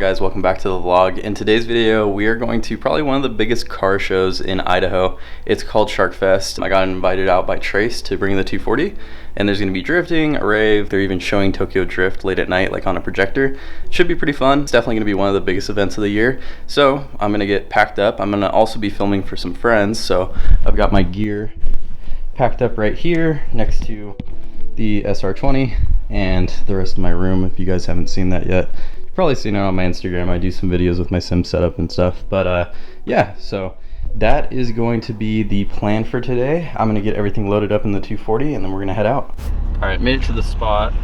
guys? Welcome back to the vlog. In today's video, we are going to probably one of the biggest car shows in Idaho. It's called Shark Fest. I got invited out by Trace to bring the 240, and there's going to be drifting, a rave. They're even showing Tokyo Drift late at night, like on a projector. It should be pretty fun. It's definitely going to be one of the biggest events of the year. So I'm going to get packed up. I'm going to also be filming for some friends. So I've got my gear packed up right here next to the SR20 and the rest of my room. If you guys haven't seen that yet, you've probably seen it on my Instagram. I do some videos with my sim setup and stuff, but yeah, so that is going to be the plan for today. I'm gonna get everything loaded up in the 240 and then we're gonna head out. All right, made it to the spot.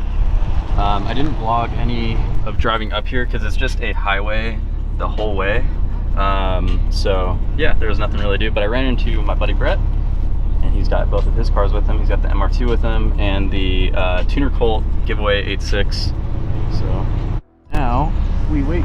I didn't vlog any of driving up here because it's just a highway the whole way. So yeah, there was nothing really to do, but I ran into my buddy Brett, and he's got both of his cars with him. He's got the MR2 with him and the Tuner Colt giveaway 86. So now we wait.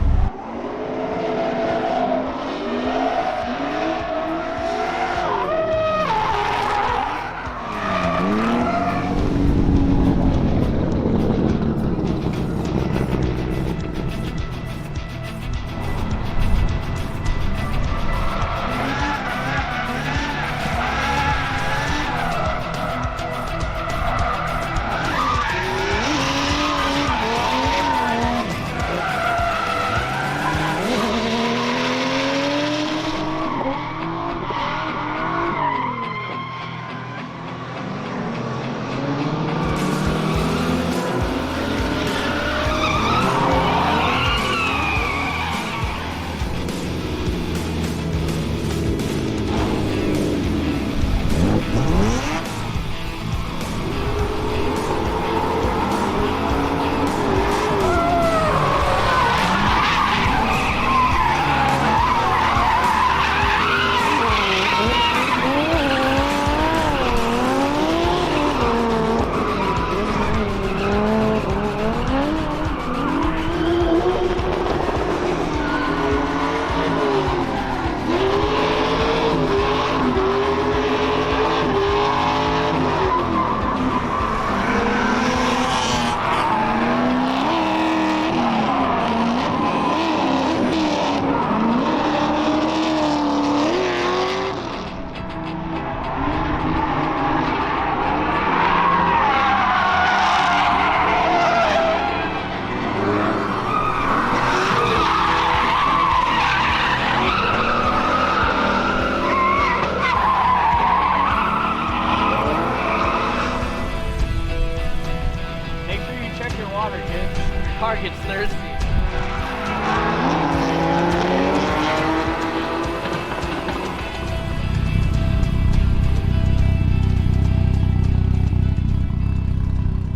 Car gets thirsty.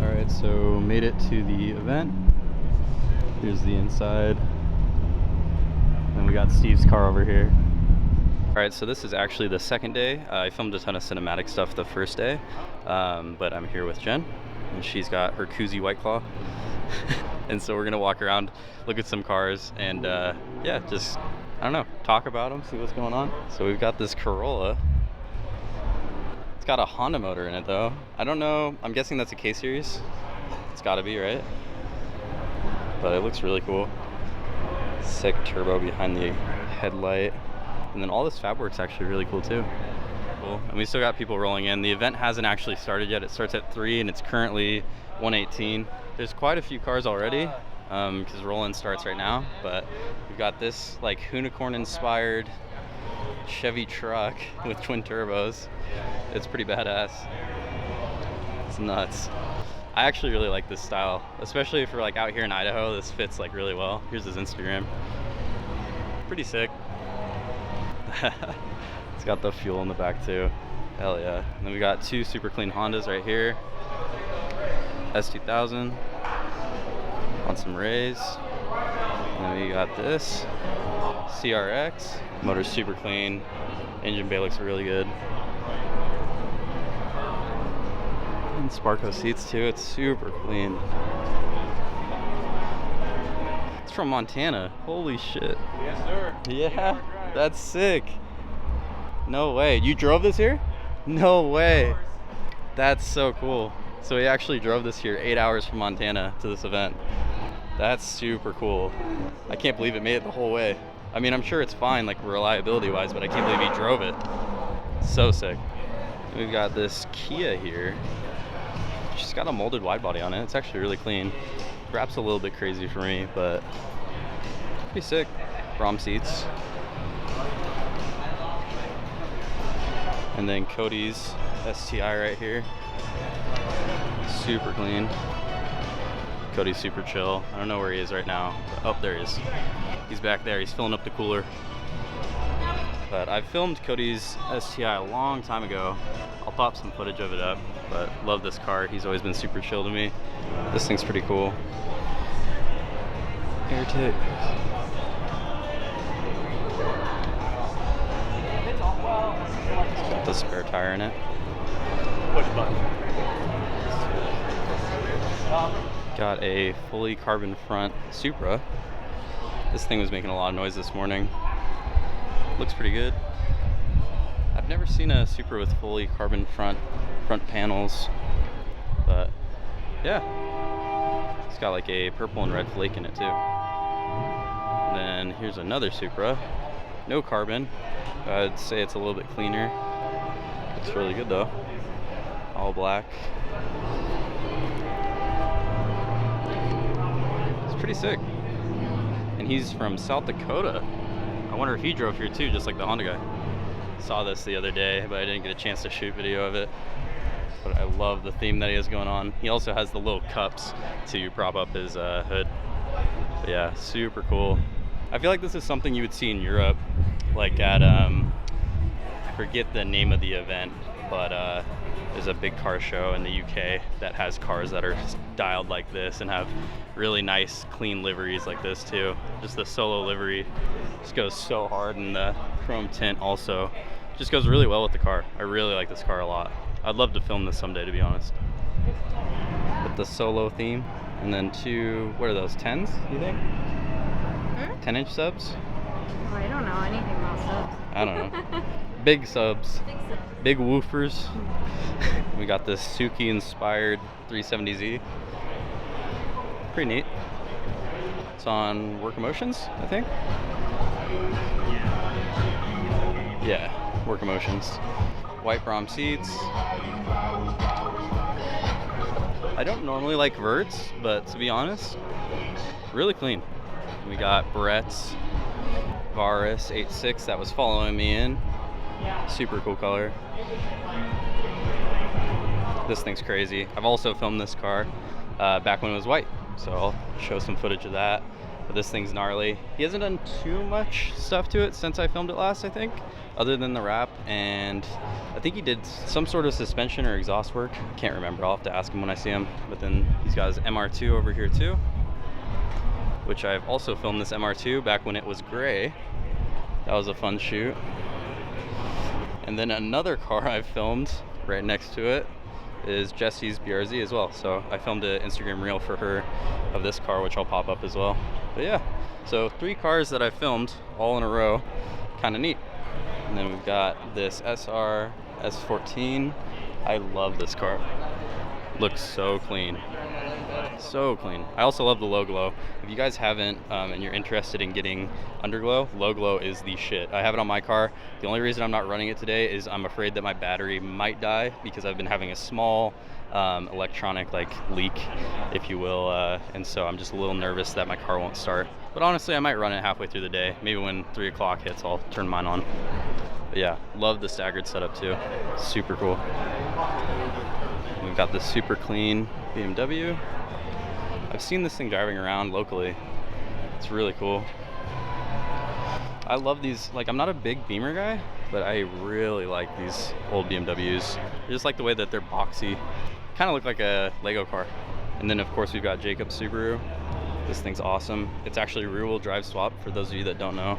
All right, so made it to the event. Here's the inside. And we got Steve's car over here. All right, so this is actually the second day. I filmed a ton of cinematic stuff the first day, but I'm here with Jen, and she's got her koozie White Claw. And so we're gonna walk around, look at some cars, and yeah, just, I don't know, talk about them, see what's going on. So we've got this Corolla. It's got a Honda motor in it though. I don't know, I'm guessing that's a K-Series. It's gotta be, right? But it looks really cool. Sick turbo behind the headlight. And then all this fab work's actually really cool too. Cool. And we still got people rolling in. The event hasn't actually started yet. It starts at 3 and it's currently 1:18. There's quite a few cars already because roll-in starts right now, but we've got this like unicorn inspired Chevy truck with twin turbos. It's pretty badass. It's nuts. I actually really like this style, especially for like out here in Idaho. This fits like really well. Here's his Instagram. Pretty sick. It's got the fuel in the back too. Hell yeah. And then we got two super clean Hondas right here. S2000 on some rays. And then we got this CRX. Motor's super clean. Engine bay looks really good. And Sparco seats too. It's super clean. It's from Montana. Holy shit. Yes, sir. Yeah, that's sick. No way. You drove this here? No way. That's so cool. So we actually drove this here 8 hours from Montana to this event. That's super cool. I can't believe it made it the whole way. I mean, I'm sure it's fine, like reliability wise, but I can't believe he drove it. So sick. We've got this Kia here. She's got a molded wide body on it. It's actually really clean. Wrap's a little bit crazy for me, but pretty sick. Brom seats. And then Cody's STI right here. Super clean. Cody's super chill. I don't know where he is right now. But, oh, there he is. He's back there. He's filling up the cooler. But I filmed Cody's STI a long time ago. I'll pop some footage of it up, but love this car. He's always been super chill to me. This thing's pretty cool. Air tick. It's got the spare tire in it. Push button. Got a fully carbon front Supra. This thing was making a lot of noise this morning. Looks pretty good. I've never seen a Supra with fully carbon front panels, but yeah. It's got like a purple and red flake in it too. And then here's another Supra. No carbon. I'd say it's a little bit cleaner. It's really good though. All black. It's pretty sick. And he's from South Dakota. I wonder if he drove here too, just like the Honda guy. Saw this the other day, but I didn't get a chance to shoot video of it. But I love the theme that he has going on. He also has the little cups to prop up his hood. But yeah, super cool. I feel like this is something you would see in Europe, like at, I forget the name of the event, but there's a big car show in the UK that has cars that are styled like this and have really nice clean liveries like this too. Just the Solo livery just goes so hard, and the chrome tint also just goes really well with the car. I really like this car a lot. I'd love to film this someday, to be honest. With the Solo theme, and then two, what are those, 10s, you think? 10-inch subs? Oh, I don't know anything about subs. I don't know. Big subs. Big woofers. We got this Suzuki inspired 370Z. Pretty neat. It's on Work Emotions, I think. Yeah, Work Emotions. White Brom seats. I don't normally like verts, but to be honest, really clean. We got Brett's Varis 86 that was following me in. Super cool color. This thing's crazy. I've also filmed this car back when it was white, so I'll show some footage of that. But this thing's gnarly. He hasn't done too much stuff to it since I filmed it last, I think, other than the wrap, and I think he did some sort of suspension or exhaust work. I can't remember. I'll have to ask him when I see him. But then he's got his MR2 over here too, which I've also filmed this MR2 back when it was gray. That was a fun shoot. And then another car I've filmed right next to it is Jesse's BRZ as well. So I filmed an Instagram reel for her of this car, which I'll pop up as well. But yeah, so 3 cars that I filmed all in a row, kind of neat. And then we've got this SR S14. I love this car. Looks so clean. So clean. I also love the low glow. If you guys haven't and you're interested in getting underglow, low glow is the shit. I have it on my car. The only reason I'm not running it today is I'm afraid that my battery might die because I've been having a small electronic like leak, if you will, and so I'm just a little nervous that my car won't start. But honestly, I might run it halfway through the day. Maybe when 3 o'clock hits, I'll turn mine on. But yeah, love the staggered setup too. Super cool. We've got this super clean BMW. I've seen this thing driving around locally. It's really cool. I love these, like, I'm not a big Beamer guy, but I really like these old BMWs. I just like the way that they're boxy. Kind of look like a Lego car. And then of course we've got Jacob's Subaru. This thing's awesome. It's actually rear-wheel drive swap, for those of you that don't know.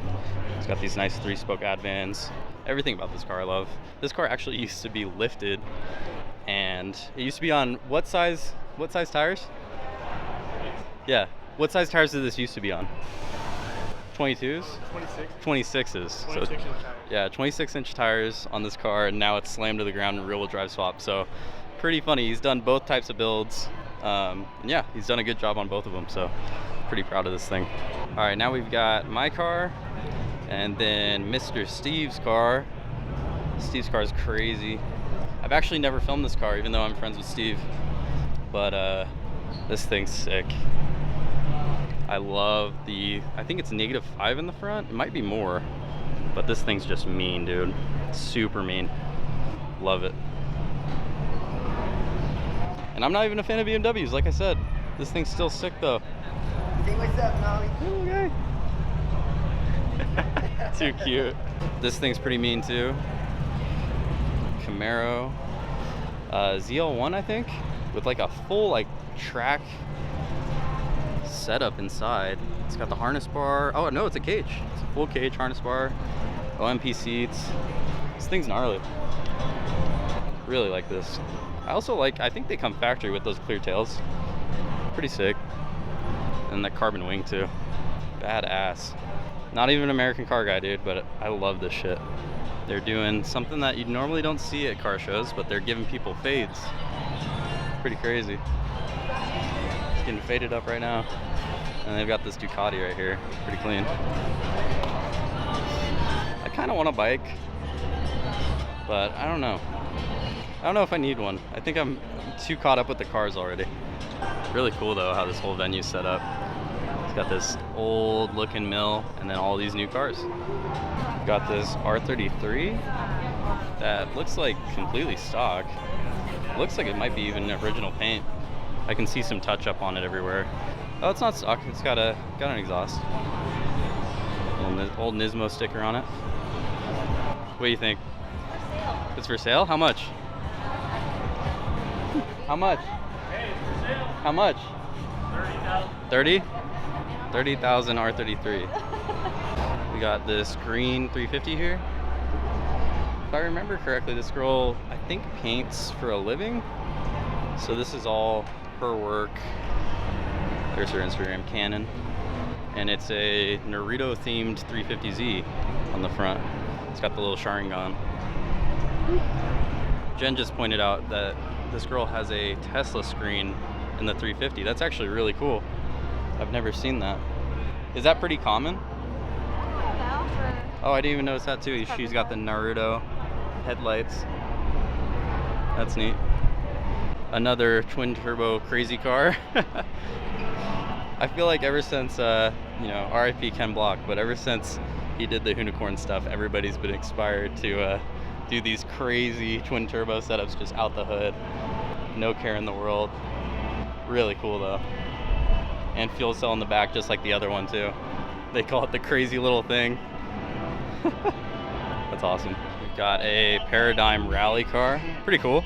It's got these nice 3-spoke advans. Everything about this car I love. This car actually used to be lifted, and it used to be on what size tires? Yeah, what size tires did this used to be on? 22s? 26s. So, yeah, 26-inch tires on this car, and now it's slammed to the ground in rear-wheel drive swap. So pretty funny. He's done both types of builds. And yeah, he's done a good job on both of them. So Pretty proud of this thing. All right, now we've got my car and then Mr. Steve's car. Steve's car is crazy. I've actually never filmed this car, even though I'm friends with Steve. But this thing's sick. I love I think it's -5 in the front. It might be more, but this thing's just mean, dude. Super mean. Love it. And I'm not even a fan of BMWs, like I said. This thing's still sick though. Say what's up, Molly. Okay. Too cute. This thing's pretty mean too. Camaro. ZL1, I think, with like a full like track setup inside. It's got the harness bar. Oh no, it's a cage. It's a full cage harness bar. OMP seats. This thing's gnarly. Really like this. I also like, I think they come factory with those clear tails. Pretty sick. And that carbon wing too. Badass. Not even an American car guy, dude, but I love this shit. They're doing something that you normally don't see at car shows, but they're giving people fades. Pretty crazy. It's getting faded up right now. And they've got this Ducati right here. Pretty clean. I kind of want a bike, but I don't know. I don't know if I need one. I think I'm too caught up with the cars already. Really cool though how this whole venue's set up. It's got this old looking mill and then all these new cars. Got this R33 that looks like completely stock. Looks like it might be even original paint. I can see some touch up on it everywhere. Oh, it's not stock. It's got an exhaust. Old Nismo sticker on it. What do you think? It's for sale? How much? How much? How much? 30,000. 30,000 R33. We got this green 350 here. If I remember correctly, this girl, I think, paints for a living. So this is all her work. There's her Instagram, Canon. And it's a Naruto themed 350Z on the front. It's got the little Sharingan. Jen just pointed out that this girl has a Tesla screen in the 350. That's actually really cool. I've never seen that. Is that pretty common? Oh, I didn't even notice that too. She's got the Naruto headlights. That's neat. Another twin turbo crazy car. I feel like ever since, RIP Ken Block, but ever since he did the unicorn stuff, everybody's been inspired to do these crazy twin turbo setups just out the hood. No care in the world. Really cool though. And fuel cell in the back, just like the other one too. They call it the crazy little thing. That's awesome. We've got a Paradigm rally car. Pretty cool.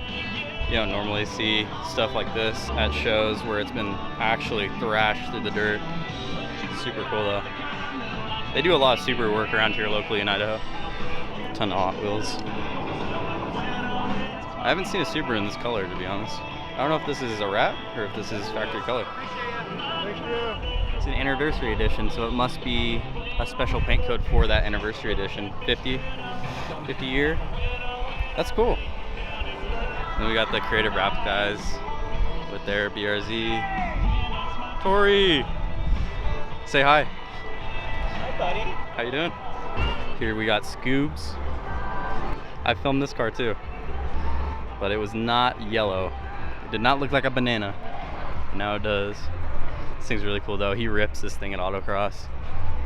You don't normally see stuff like this at shows where it's been actually thrashed through the dirt. Super cool though. They do a lot of Subaru work around here locally in Idaho. A ton of Hot Wheels. I haven't seen a Subaru in this color, to be honest. I don't know if this is a wrap or if this is factory color. It's an anniversary edition, so it must be a special paint code for that anniversary edition. 50 year. That's cool. Then we got the Creative Wrap guys with their BRZ. Tori! Say hi. Hi, buddy. How you doing? Here we got Scoobs. I filmed this car too, but it was not yellow. It did not look like a banana. Now it does. This thing's really cool though. He rips this thing at autocross.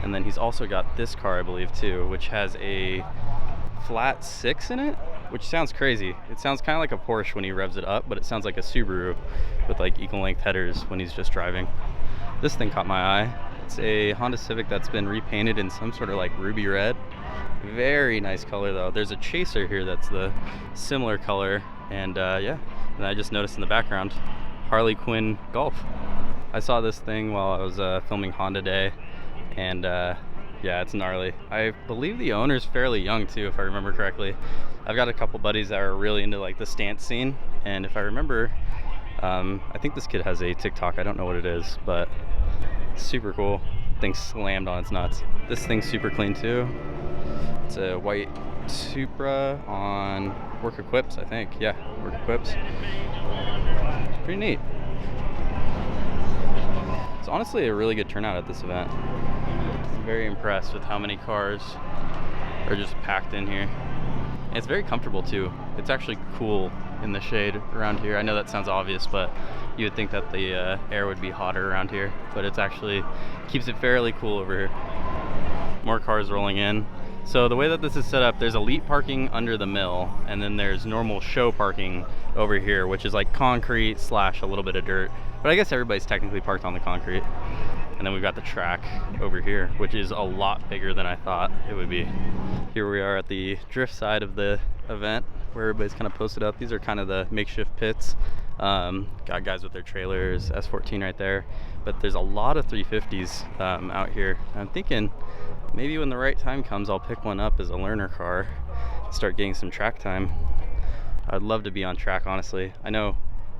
And then he's also got this car, I believe too, which has a flat 6 in it, which sounds crazy. It sounds kind of like a Porsche when he revs it up, but it sounds like a Subaru with like equal length headers when he's just driving. This thing caught my eye. It's a Honda Civic that's been repainted in some sort of like ruby red. Very nice color though. There's a Chaser here that's the similar color, and yeah. And I just noticed in the background, Harley Quinn Golf. I saw this thing while I was filming Honda Day, and yeah, it's gnarly. I believe the owner's fairly young too, if I remember correctly. I've got a couple buddies that are really into like the stance scene, and if I remember, I think this kid has a TikTok. I don't know what it is, but super cool. Thing slammed on its nuts. This thing's super clean too. It's a white Supra on Work Equips, I think. Yeah, Work Equips. Pretty neat. So honestly a really good turnout at this event. I'm very impressed with how many cars are just packed in here. And it's very comfortable too. It's actually cool in the shade around here. I know that sounds obvious, but you would think that the air would be hotter around here, but it's actually keeps it fairly cool over here. More cars rolling in. So the way that this is set up, there's elite parking under the mill, and then there's normal show parking over here, which is like concrete slash a little bit of dirt. But I guess everybody's technically parked on the concrete. And then we've got the track over here, which is a lot bigger than I thought it would be. Here we are at the drift side of the event, where everybody's kind of posted up. These are kind of the makeshift pits. Got guys with their trailers, S14 right there. But there's a lot of 350s out here. I'm thinking maybe when the right time comes, I'll pick one up as a learner car, start getting some track time. I'd love to be on track, honestly. I know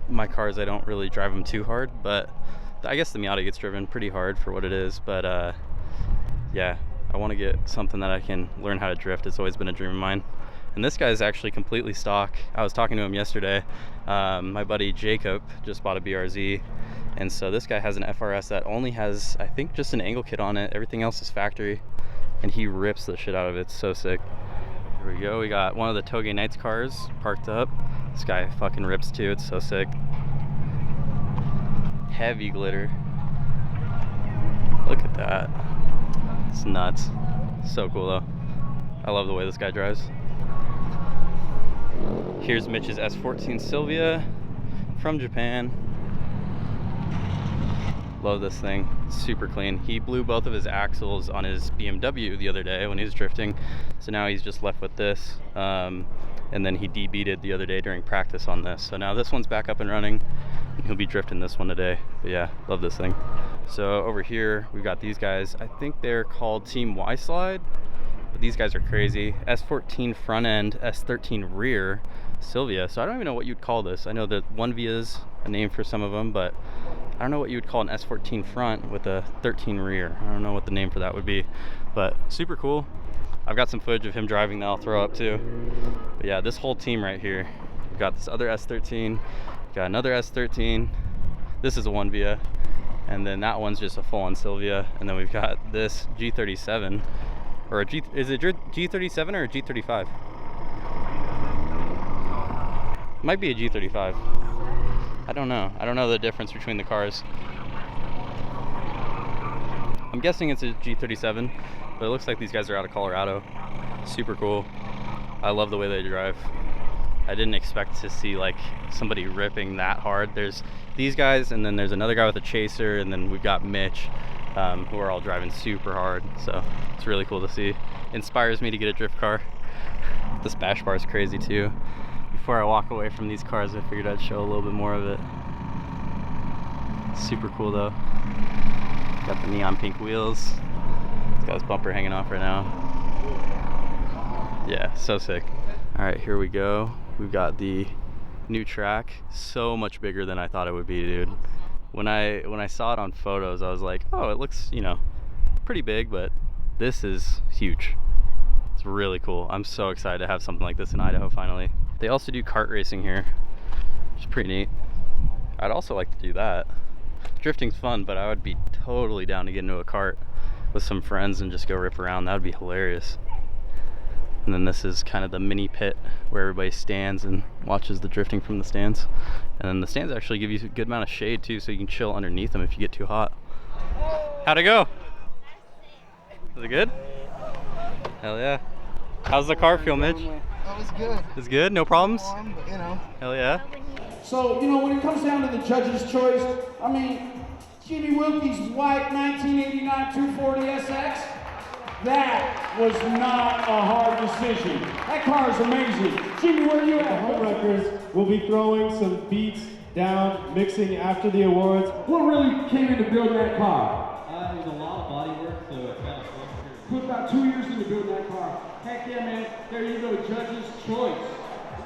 my cars, I don't really drive them too hard, but I guess the Miata gets driven pretty hard for what it is. But yeah, I want to get something that I can learn how to drift. It's always been a dream of mine. And this guy is actually completely stock. I was talking to him yesterday. My buddy Jacob just bought a BRZ. And so this guy has an FRS that only has, I think, just an angle kit on it. Everything else is factory. And he rips the shit out of it. It's so sick. Here we go. We got one of the Toge Knights cars parked up. This guy fucking rips too. It's so sick. Heavy glitter. Look at that. It's nuts. So cool though. I love the way this guy drives. Here's Mitch's S14 Sylvia from Japan. Love this thing. Super clean. He blew both of his axles on his BMW the other day when he was drifting, so now he's just left with this. And then he debeated the other day during practice on this, so now this one's back up and running, and he'll be drifting this one today. But yeah, love this thing. So over here we've got these guys. I think they're called Team Y Slide, but these guys are crazy. S14 front end, S13 rear Sylvia. So I don't even know what you'd call this. I know that 1V is a name for some of them, but I don't know what you would call an S14 front with a 13 rear. I don't know what the name for that would be, but super cool. I've got some footage of him driving that I'll throw up too. But yeah, this whole team right here. We've got this other S13, got another S13. This is a 1Via, and then that one's just a full-on Sylvia. And then we've got this G37, or a G, is it G37 or a G35? Might be a G35. I don't know. I don't know the difference between the cars. I'm guessing it's a G37, but it looks like these guys are out of Colorado. Super cool. I love the way they drive. I didn't expect to see like somebody ripping that hard. There's these guys, and then there's another guy with a chaser, and then we've got Mitch, who are all driving super hard. So it's really cool to see. Inspires me to get a drift car. This bash bar is crazy too. Before I walk away from these cars, I figured I'd show a little bit more of it. Super cool though. Got the neon pink wheels. It's got his bumper hanging off right now. Yeah, so sick. All right, here we go. We've got the new track. So much bigger than I thought it would be, dude. When I saw it on photos, I was like, oh, it looks, you know, pretty big, but this is huge. It's really cool. I'm so excited to have something like this in Idaho finally. They also do kart racing here, which is pretty neat. I'd also like to do that. Drifting's fun, but I would be totally down to get into a kart with some friends and just go rip around. That would be hilarious. And then this is kind of the mini pit where everybody stands and watches the drifting from the stands. And then the stands actually give you a good amount of shade too, so you can chill underneath them if you get too hot. How'd it go? Was it good? Hell yeah. How's the car feel, Mitch? That was good. It's good? No problems? But, you know. Hell yeah. So, you know, when it comes down to the judge's choice, I mean, Jimmy Wilkie's white 1989 240 SX, that was not a hard decision. That car is amazing. Jimmy, where are you at? Home Records will be throwing some beats down, mixing after the awards. What really came into building that car? It was a lot of body work, so it kind of fluctuated. Put about 2 years into building that car. Heck yeah, man. There you go, judge's choice.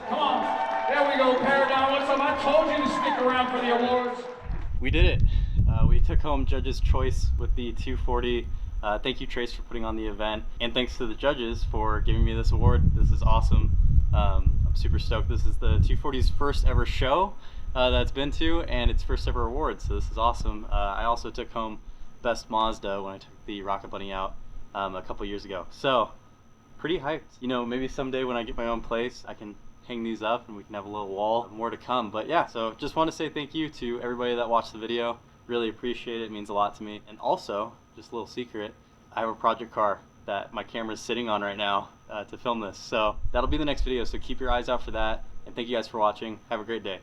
Come on. There we go, Paradigm. What's up? I told you to stick around for the awards. We did it. We took home judge's choice with the 240. Thank you, Trace, for putting on the event. And thanks to the judges for giving me this award. This is awesome. I'm super stoked. This is the 240's first ever show. that's been to, and it's first ever award, so this is awesome. I also took home Best Mazda when I took the Rocket Bunny out a couple years ago. So, pretty hyped. You know, maybe someday when I get my own place, I can hang these up and we can have a little wall. More to come. But yeah, so just want to say thank you to everybody that watched the video. Really appreciate it. It means a lot to me. And also, just a little secret, I have a project car that my camera's sitting on right now to film this. So that'll be the next video, so keep your eyes out for that. And thank you guys for watching. Have a great day.